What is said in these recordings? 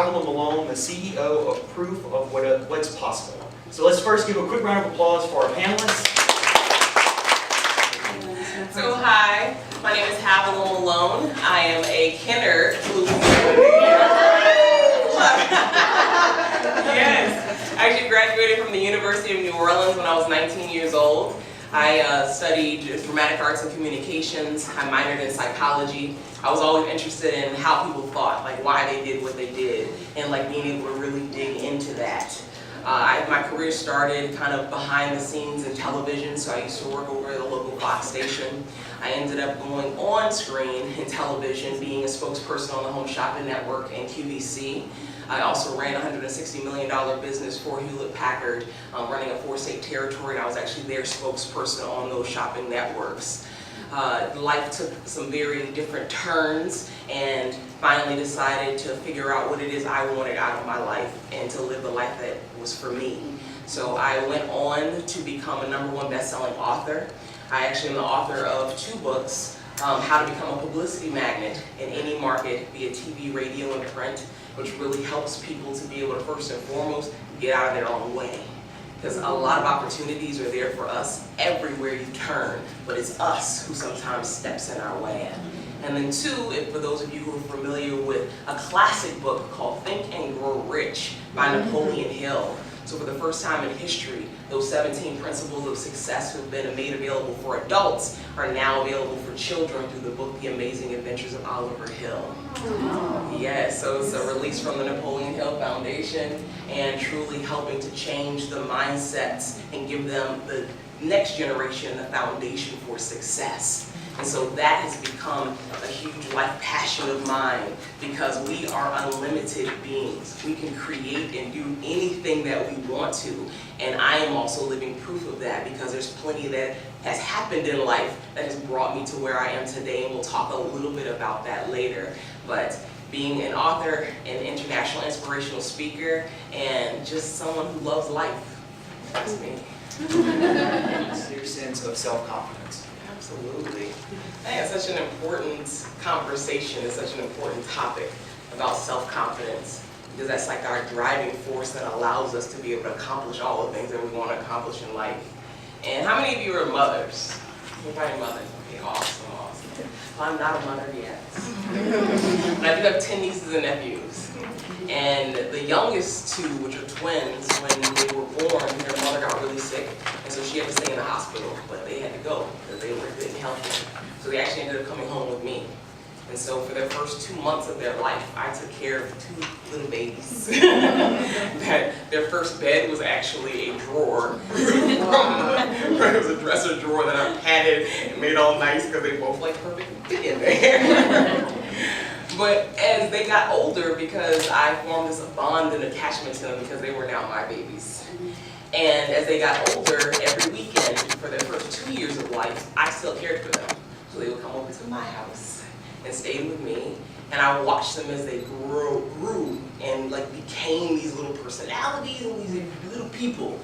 Havilah Malone, the CEO of Proof of What's Possible. So let's first give a quick round of applause for our panelists. So hi, my name is Havilah Malone. I am a Kenner flute. Yes, I actually graduated from the University of New Orleans when I was 19 years old. I studied dramatic arts and communications. I minored in psychology. I was always interested in how people thought, like why they did what they did, and like being able to really dig into that. My career started kind of behind the scenes in television, so I used to work over at a local Fox station. I ended up going on screen in television, being a spokesperson on the Home Shopping Network and QVC. I also ran a $160 million business for Hewlett Packard, running a 4-state territory, and I was actually their spokesperson on those shopping networks. Life took some very different turns, and finally decided to figure out what it is I wanted out of my life and to live the life that was for me. So I went on to become a #1 best-selling author. I actually am the author of 2 books, How to Become a Publicity Magnet in Any Market via TV, radio, and print, which really helps people to be able to first and foremost get out of their own way. Because a lot of opportunities are there for us everywhere you turn, but it's us who sometimes steps in our way. And then 2, for those of you who are familiar with a classic book called Think and Grow Rich by Napoleon Hill. So for the first time in history, those 17 principles of success who have been made available for adults are now available for children through the book The Amazing Adventures of Oliver Hill. Yes, so it's a release from the Napoleon Hill Foundation and truly helping to change the mindsets and give them, the next generation, the foundation for success. And so that has become a huge life passion of mine because we are unlimited beings. We can create and do anything that we want to. And I am also living proof of that because there's plenty that has happened in life that has brought me to where I am today, and we'll talk a little bit about that later. But being an author, an international inspirational speaker, and just someone who loves life, that's me. Your sense of self-confidence. Absolutely. I think it's such an important conversation, it's such an important topic about self-confidence, because that's like our driving force that allows us to be able to accomplish all the things that we want to accomplish in life. And how many of you are mothers? Anybody mothers? Okay, awesome, awesome. Well, I'm not a mother yet. But I do have 10 nieces and nephews. And the youngest 2, which are twins, when they were born, their mother got really sick, and so she had to stay in the hospital, but they had to go because they were good and healthy. So they actually ended up coming home with me. And so for their first 2 months of their life, I took care of 2 little babies. That their first bed was actually a drawer. It was a dresser drawer that I padded and made all nice because they both like perfect fit in there. But as they got older, because I formed this bond and attachment to them because they were now my babies. And as they got older, every weekend for their first 2 years of life, I still cared for them. So they would come over to my house and stay with me. And I watched them as they grew and like became these little personalities and these little people.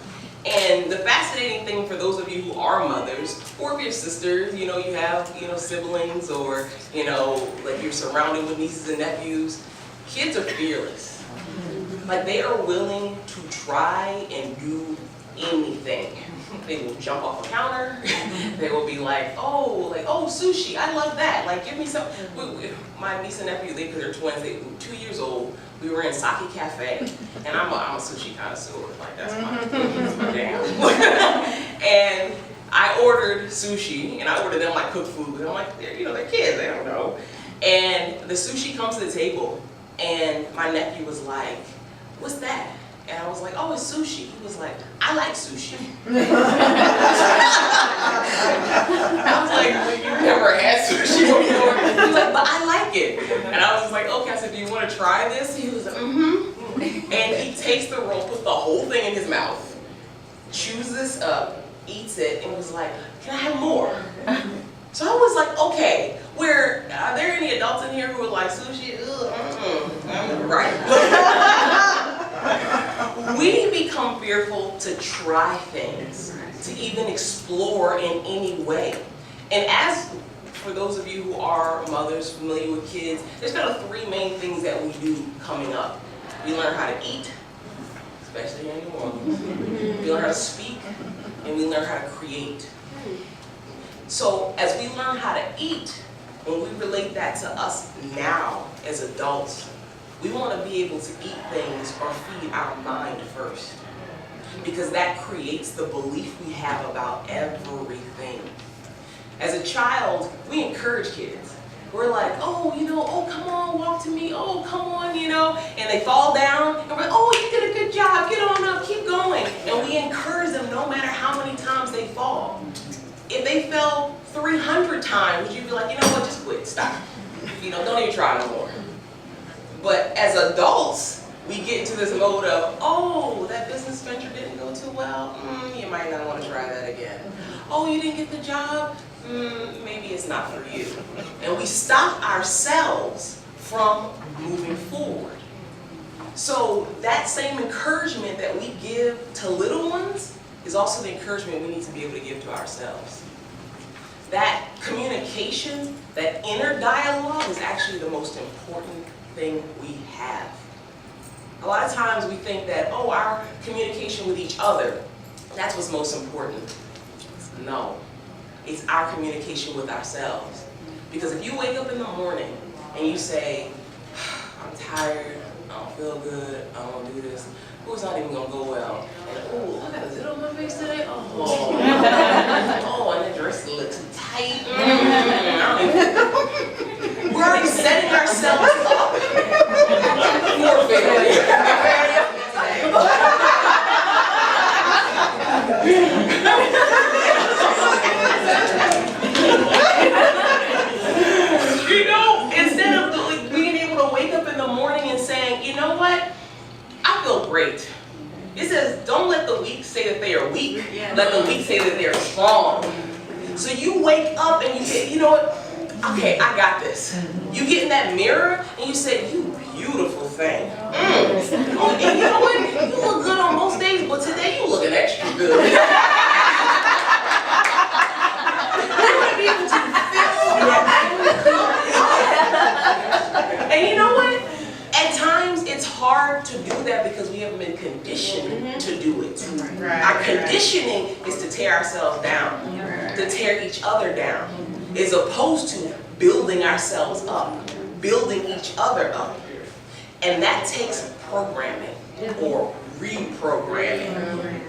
And the fascinating thing for those of you who are mothers, or if you're sisters, you have, siblings, or, like you're surrounded with nieces and nephews, kids are fearless. Like they are willing to try and do anything. They will jump off a counter. They will be like, oh, sushi, I love that. Like, give me some. My niece and nephew, they're twins, they were 2 years old. We were in Sake Cafe, and I'm a sushi connoisseur. Like, that's my jam. And I ordered sushi, and I ordered them like cooked food. And I'm like, they're kids, they don't know. And the sushi comes to the table, and my nephew was like, what's that? And I was like, oh, it's sushi. He was like, I like sushi. I was like, well, you never had sushi before. He was like, but I like it. And I was just like, okay. I said, do you want to try this? He was like, mm-hmm. And he takes the roll, puts the whole thing in his mouth, chews this up, eats it, and was like, can I have more? So I was like, okay, are there any adults in here who would like sushi? Right. We become fearful to try things, to even explore in any way. And as for those of you who are mothers, familiar with kids, there's kind of 3 main things that we do coming up. We learn how to eat, especially here in New Orleans. We learn how to speak, and we learn how to create. So as we learn how to eat, when we relate that to us now as adults, we want to be able to eat things or feed our mind first. Because that creates the belief we have about everything. As a child, we encourage kids. We're like, oh, oh, come on, walk to me, oh, come on, and they fall down, and we're like, oh, you did a good job, get on up, keep going. And we encourage them no matter how many times they fall. If they fell 300 times, would you be like, you know what, just quit, stop. Don't even try no more. But as adults, we get into this mode of, oh, that business venture didn't go too well, you might not want to try that again. Oh, you didn't get the job, maybe it's not for you. And we stop ourselves from moving forward. So that same encouragement that we give to little ones is also the encouragement we need to be able to give to ourselves. That communication, that inner dialogue is actually the most important thing we have. A lot of times we think that, oh, our communication with each other, that's what's most important. No, it's our communication with ourselves. Because if you wake up in the morning and you say, I'm tired, I don't feel good, I don't want to do this, oh, it's not even going to go well. And oh, I got a zit on my face today, oh, and the dress looks too tight. We're already setting ourselves up for failure. Instead of being able to wake up in the morning and saying, you know what, I feel great. It says, don't let the weak say that they are weak. Let the weak say that they are strong. So you wake up and you say, you know what, okay, I got this. You get in that mirror and you say, you beautiful thing. Oh, and you know what, you look good on most days, but today you looking extra good. You want to be able to and you know what? At times it's hard to do that because we haven't been conditioned to do it. Our conditioning is to tear ourselves down, to tear each other down, as opposed to building ourselves up, building each other up. And that takes programming or reprogramming.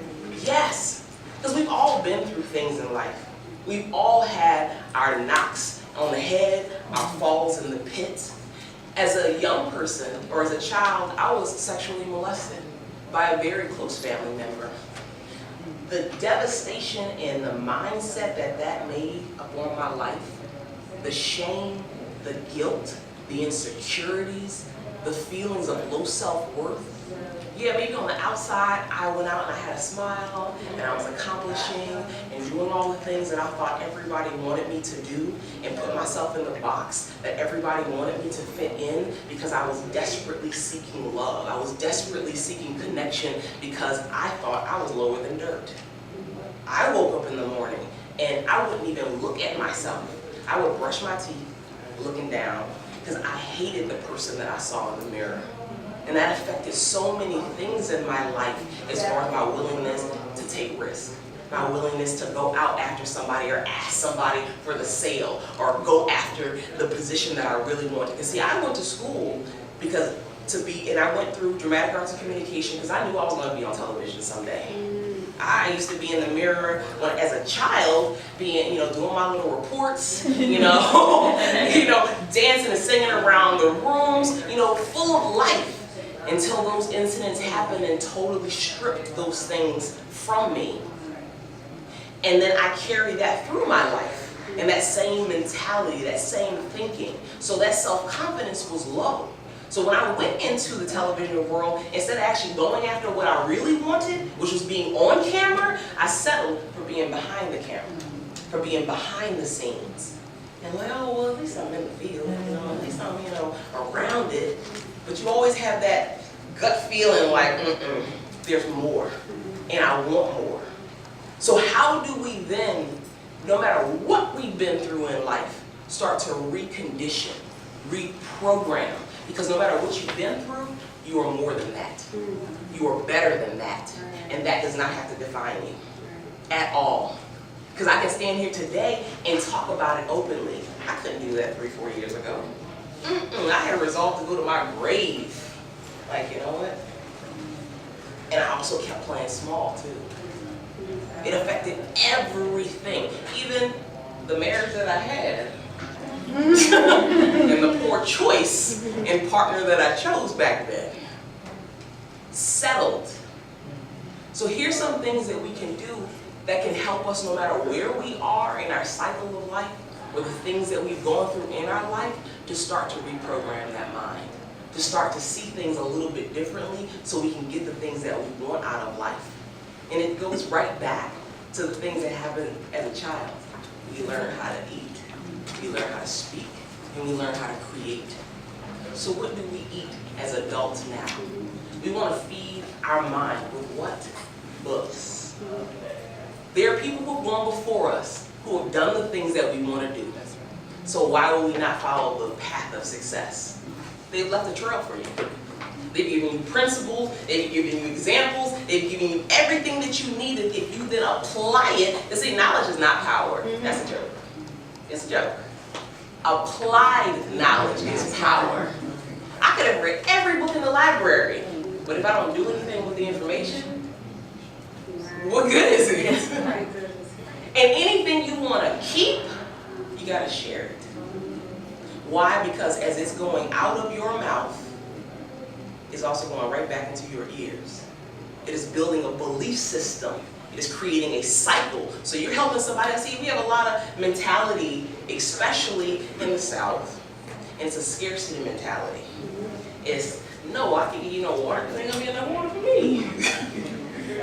Yes, because we've all been through things in life. We've all had our knocks on the head, our falls in the pit. As a young person, or as a child, I was sexually molested by a very close family member. The devastation and the mindset that that made upon my life, the shame, the guilt, the insecurities, the feelings of low self-worth. Yeah, maybe on the outside, I went out and I had a smile, and I was accomplishing and doing all the things that I thought everybody wanted me to do, and put myself in the box that everybody wanted me to fit in, because I was desperately seeking love. I was desperately seeking connection because I thought I was lower than dirt. I woke up in the morning and I wouldn't even look at myself. I would brush my teeth looking down because I hated the person that I saw in the mirror. And that affected so many things in my life, as far as my willingness to take risks, my willingness to go out after somebody or ask somebody for the sale or go after the position that I really wanted. Because see, I went to school and I went through dramatic arts and communication because I knew I was going to be on television someday. I used to be in the mirror as a child, doing my little reports, dancing and singing around the rooms, full of life. Until those incidents happened and totally stripped those things from me. And then I carried that through my life, and that same mentality, that same thinking. So that self-confidence was low. So when I went into the television world, instead of actually going after what I really wanted, which was being on camera, I settled for being behind the camera, for being behind the scenes. And like, oh, well, at least I'm in the field, at least I'm, around it. But you always have that gut feeling like, there's more, and I want more. So how do we then, no matter what we've been through in life, start to recondition, reprogram? Because no matter what you've been through, you are more than that. You are better than that. And that does not have to define you at all. Because I can stand here today and talk about it openly. I couldn't do that 3-4 years ago. I had resolved to go to my grave. Like, you know what? And I also kept playing small too. It affected everything, even the marriage that I had. And the poor choice and partner that I chose back then. Settled. So here's some things that we can do that can help us no matter where we are in our cycle of life, or the things that we've gone through in our life, to start to reprogram that mind. To start to see things a little bit differently so we can get the things that we want out of life. And it goes right back to the things that happen as a child. We learn how to eat, we learn how to speak, and we learn how to create. So what do we eat as adults now? We want to feed our mind with what? Books. There are people who have gone before us who have done the things that we want to do. So why would we not follow the path of success? They've left a trail for you. They've given you principles, they've given you examples, they've given you everything that you need. If you then apply it, and see, knowledge is not power. That's a joke. It's a joke. Applied knowledge is power. I could have read every book in the library, but if I don't do anything with the information, what good is it? And anything you want to keep, you got to share it. Why? Because as it's going out of your mouth, it's also going right back into your ears. It is building a belief system. It is creating a cycle. So you're helping somebody. See, we have a lot of mentality, especially in the South, and it's a scarcity mentality. It's, no, I can give you no water because there ain't going to be enough water for me.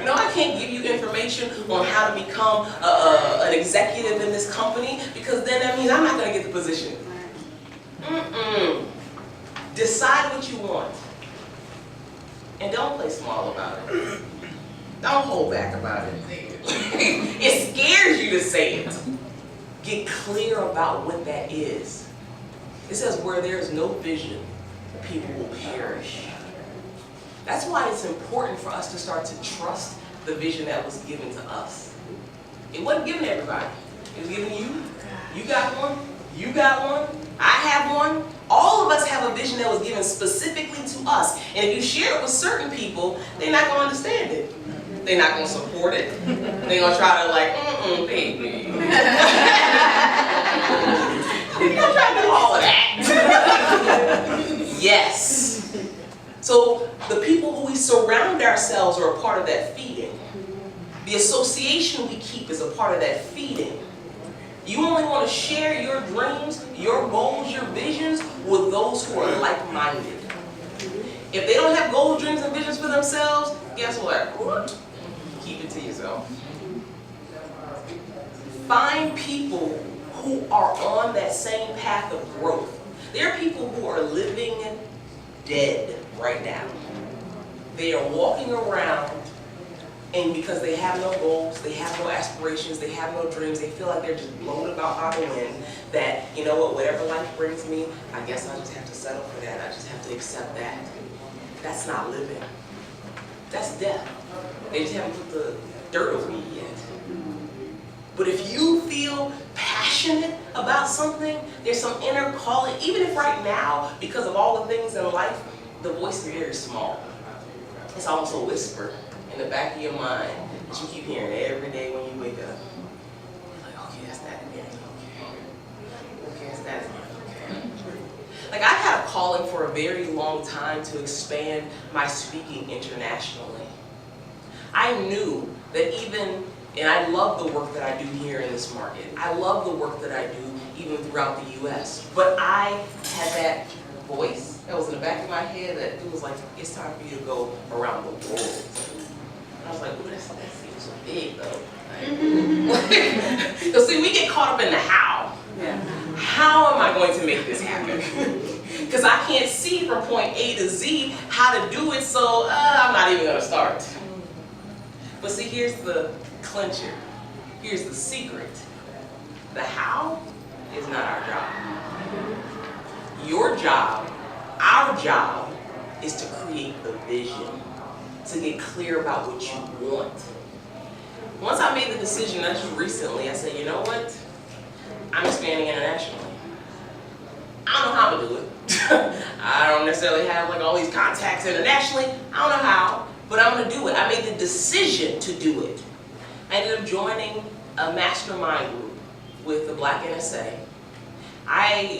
No, I can't give you information on how to become an executive in this company because then that means I'm not going to get the position. Decide what you want. And don't play small about it. Don't hold back about it. It scares you to say it. Get clear about what that is. It says where there is no vision, people will perish. That's why it's important for us to start to trust the vision that was given to us. It wasn't given to everybody. It was given to you. You got one. You got one. I have one. All of us have a vision that was given specifically to us. And if you share it with certain people, they're not going to understand it. They're not going to support it. They're going to try to like, baby. You're going to try to do all of that. Yes. So the people who we surround ourselves are a part of that feeding. The association we keep is a part of that feeding. You only want to share your dreams, your goals, your visions with those who are like-minded. If they don't have goals, dreams, and visions for themselves, guess what? Keep it to yourself. Find people who are on that same path of growth. There are people who are living dead right now. They are walking around, and because they have no goals, they have no aspirations, they have no dreams, they feel like they're just blown about by the wind, that, you know what, whatever life brings me, I guess I just have to settle for that. I just have to accept that. That's not living. That's death. They just haven't put the dirt over you yet. But if you feel passionate about something, there's some inner calling, even if right now, because of all the things in life, the voice is very small. It's almost a whisper in the back of your mind that you keep hearing every day when you wake up. You're like, okay, that's that again. Okay, that's that again. Okay. Like, I've had a calling for a very long time to expand my speaking internationally. I knew that even, and I love the work that I do here in this market. I love the work that I do even throughout the U.S. But I had that voice that was in the back of my head that it was like, it's time for you to go around the world. And I was like, ooh, that seems so big though. So see, we get caught up in the how. Yeah. How am I going to make this happen? Because I can't see from point A to Z how to do it, so I'm not even going to start. But see, here's the clincher. Here's the secret. The how is not our job. Your job Our job is to create the vision, to get clear about what you want. Once I made the decision, not just recently, I said, you know what? I'm expanding internationally. I don't know how to do it. I don't necessarily have like all these contacts internationally. I don't know how, but I'm gonna do it. I made the decision to do it. I ended up joining a mastermind group with the Black NSA.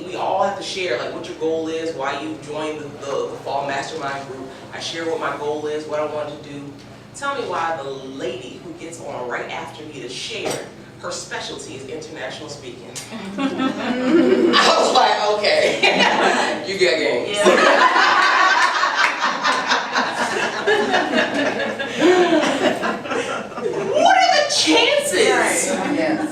We all have to share like what your goal is, why you joined the fall mastermind group. I share what my goal is, what I want to do. Tell me why the lady who gets on right after me to share, her specialty is international speaking. I was like, okay, you got games. Yeah. What are the chances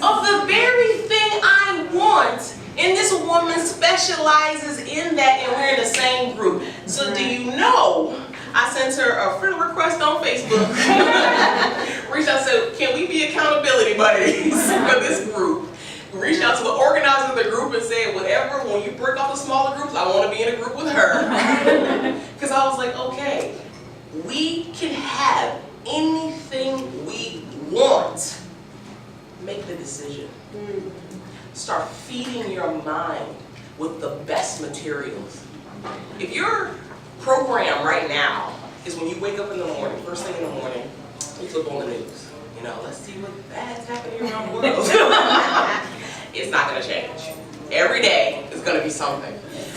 of the very thing I want, and this woman specializes in that, and we're in the same group? So do you know, I sent her a friend request on Facebook. Reached out and said, can we be accountability buddies for this group? Reached out to the organizer of the group and said, whatever, when you break off the smaller groups, I want to be in a group with her. Because I was like, okay, we can have anything we want. Make the decision. Start feeding your mind with the best materials. If your program right now is when you wake up in the morning, first thing in the morning, you flip on the news. You know, let's see what bad's happening around the world. It's not going to change. Every day is going to be something.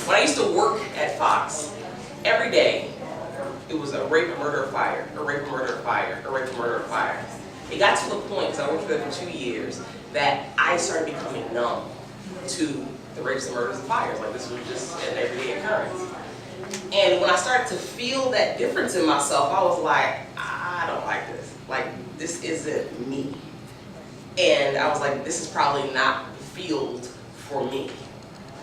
When I used to work at Fox, every day it was a rape, a murder, a fire, a rape, a murder, a fire, a rape, a murder, a fire. It got to the point, because I worked there for 2 years, that I started becoming numb to the rapes and murders and fires. Like this was just an everyday occurrence. And when I started to feel that difference in myself, I was like, I don't like this. Like, this isn't me. And I was like, this is probably not the field for me.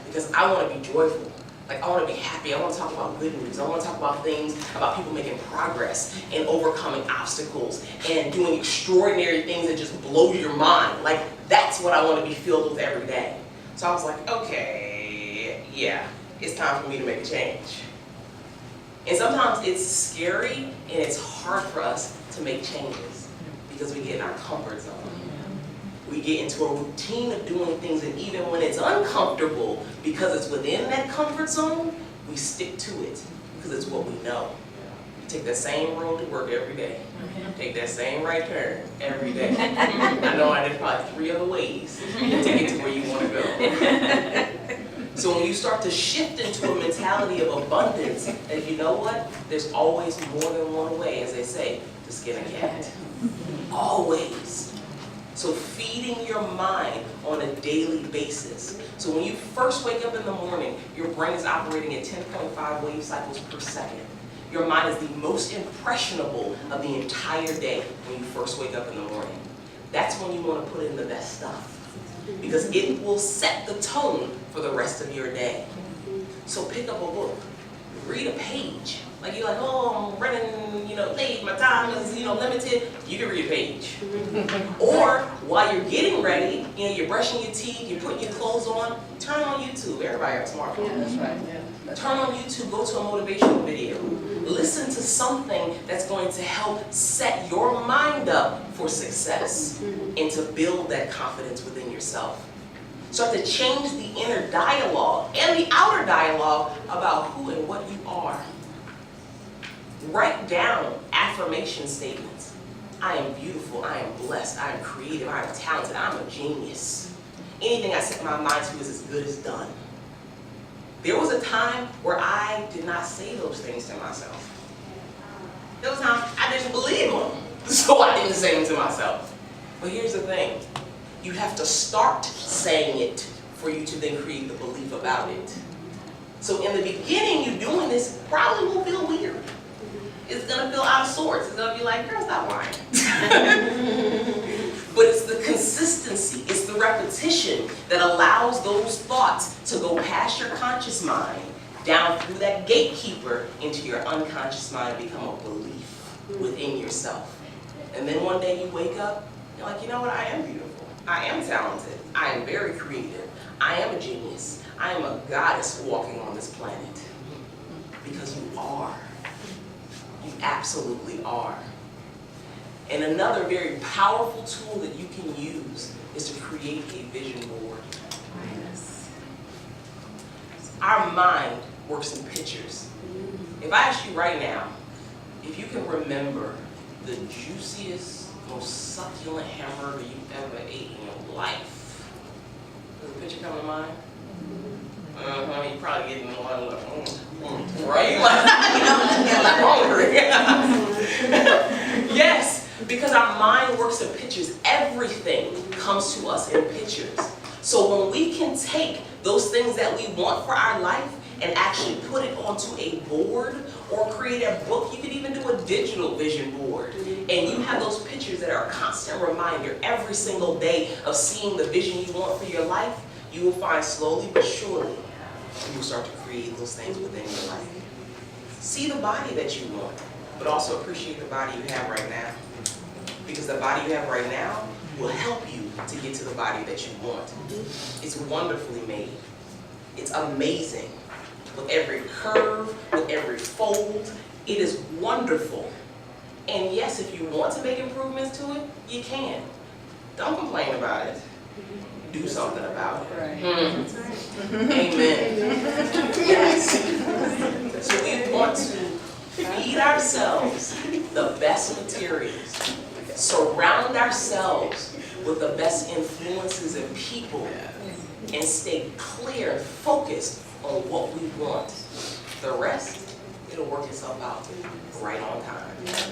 Because I want to be joyful. Like, I want to be happy. I want to talk about good news. I want to talk about things, about people making progress and overcoming obstacles and doing extraordinary things that just blow your mind. Like, that's what I want to be filled with every day. So I was like, okay, yeah, it's time for me to make a change. And sometimes it's scary and it's hard for us to make changes because we get in our comfort zone. We get into a routine of doing things, and even when it's uncomfortable, because it's within that comfort zone, we stick to it because it's what we know. You take that same road to work every day. Take that same right turn every day. I know there's probably 3 other ways to get to where you want to go. So when you start to shift into a mentality of abundance, and you know what? There's always more than one way, as they say, to skin a cat. Always. So feeding your mind on a daily basis. So when you first wake up in the morning, your brain is operating at 10.5 wave cycles per second. Your mind is the most impressionable of the entire day when you first wake up in the morning. That's when you want to put in the best stuff, because it will set the tone for the rest of your day. So pick up a book, read a page. Like you're like, oh, I'm running, late, my time is, limited. You can read a page. Or while you're getting ready, you're brushing your teeth, you're putting your clothes on, turn on YouTube. Everybody got a smartphone. Yeah, that's right. Yeah. Turn on YouTube, go to a motivational video. Listen to something that's going to help set your mind up for success and to build that confidence within yourself. Start to change the inner dialogue and the outer dialogue about who and what you are. Write down affirmation statements. I am beautiful, I am blessed, I am creative, I am talented, I'm a genius. Anything I set my mind to is as good as done. There was a time where I did not say those things to myself. There was a time I didn't believe them, so I didn't say them to myself. But here's the thing. You have to start saying it for you to then create the belief about it. So in the beginning, you doing this probably will feel weird. It's going to feel out of sorts. It's going to be like, girl, stop lying. But it's the consistency, it's the repetition that allows those thoughts to go past your conscious mind, down through that gatekeeper into your unconscious mind, and become a belief within yourself. And then one day you wake up, you're like, you know what, I am beautiful. I am talented. I am very creative. I am a genius. I am a goddess walking on this planet. Because you are. You absolutely are. And another very powerful tool that you can use is to create a vision board. Yes. Our mind works in pictures. If I ask you right now, if you can remember the juiciest, most succulent hamburger you've ever ate in your life, does a picture come to mind? You probably getting one like, right? Like, hungry. Yes, because our mind works in pictures. Everything comes to us in pictures. So when we can take those things that we want for our life and actually put it onto a board or create a book, you could even do a digital vision board. And you have those pictures that are a constant reminder every single day of seeing the vision you want for your life, you will find slowly but surely you will start to create those things within your life. See the body that you want, but also appreciate the body you have right now. Because the body you have right now will help you to get to the body that you want. It's wonderfully made. It's amazing. With every curve, with every fold, it is wonderful. And yes, if you want to make improvements to it, you can. Don't complain about it. Do something about it. Right. Amen. Yes. So we want to feed ourselves the best materials. Surround ourselves with the best influences and people. And stay clear and focused on what we want. The rest, it'll work itself out right on time. Yes.